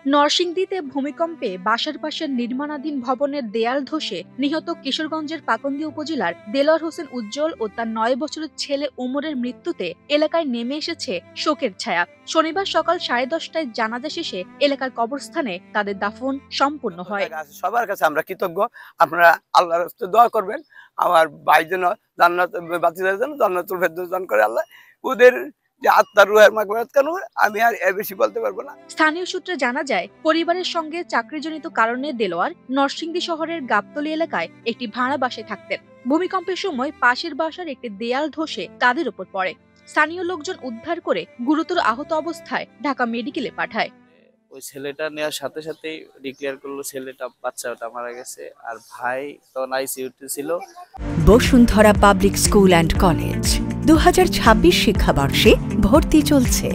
নরসিংদীতে ভূমিকম্পে বাসার পাশের নির্মাণাধীন ভবনের দেয়াল ধসে নিহত কিশোরগঞ্জের পাকন্দি উপজেলার দেলোয়ার হোসেন উজ্জ্বল ও তার ৯ বছরের ছেলে ওমরের মৃত্যুতে এলাকায় নেমে এসেছে শোকের ছায়া। শনিবার সকাল 10:30টায় জানাজা শেষে এলাকার কবরস্থানে তাদের দাফন সম্পন্ন হয়। সবার কাছে আমরা কৃতজ্ঞ। আপনারা আল্লাহর রাস্তায় দোয়া করবেন, আমার ভাই যেন বাতিদার যেন জান্নাতুল ফেরদৌস দান করে আল্লাহ। ওদের যে আত্মার রুহের মাগফিরাত কেন, আমি আর এর বেশি বলতে পারবো না। স্থানীয় সূত্রে জানা যায়, পরিবারের সঙ্গে চাকরিজনিত কারণে দেলোয়ার নরসিংদী শহরের গাবতলী এলাকায় একটি ভাড়া বাসায় থাকতেন। ভূমিকম্পের সময় পাশের বাসার একটি দেয়াল ধসে তাদের উপর পড়ে। স্থানীয় লোকজন উদ্ধার করে গুরুতর আহত অবস্থায় ঢাকা মেডিকেলে পাঠায়। ওই ছেলেটা নেওয়ার সাথে সাথেই ডিক্লেয়ার করলো বাচ্চাটা মারা গেছে, আর ভাই তখন আইসিইউতে ছিল। Bashundhara public school and college 2026 শিক্ষাবর্ষে ভর্তি চলছে।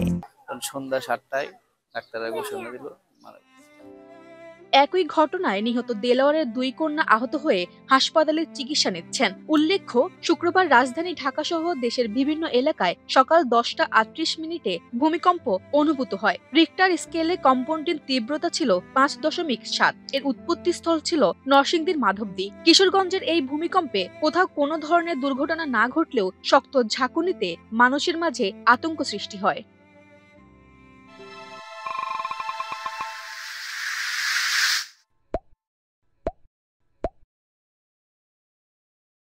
সন্ধ্যা 7টায় ডাক্তাররা ঘোষণা দিল মারা গেছে। একই ঘটনায় নিহত দেলোয়ারের 2 কন্যা আহত হয়ে হাসপাতালে চিকিৎসা নিচ্ছেন। উল্লেখ্য, শুক্রবার রাজধানী ঢাকা সহ দেশের বিভিন্ন এলাকায় সকাল 10:38 ভূমিকম্প অনুভূত হয়। রিক্টার স্কেলে কম্পনটির তীব্রতা ছিল 5.7। এর উৎপত্তিস্থল ছিল নরসিংদীর মাধবদী। কিশোরগঞ্জের এই ভূমিকম্পে কোথাও কোনো ধরনের দুর্ঘটনা না ঘটলেও শক্ত ঝাঁকুনিতে মানুষের মাঝে আতঙ্ক সৃষ্টি হয়।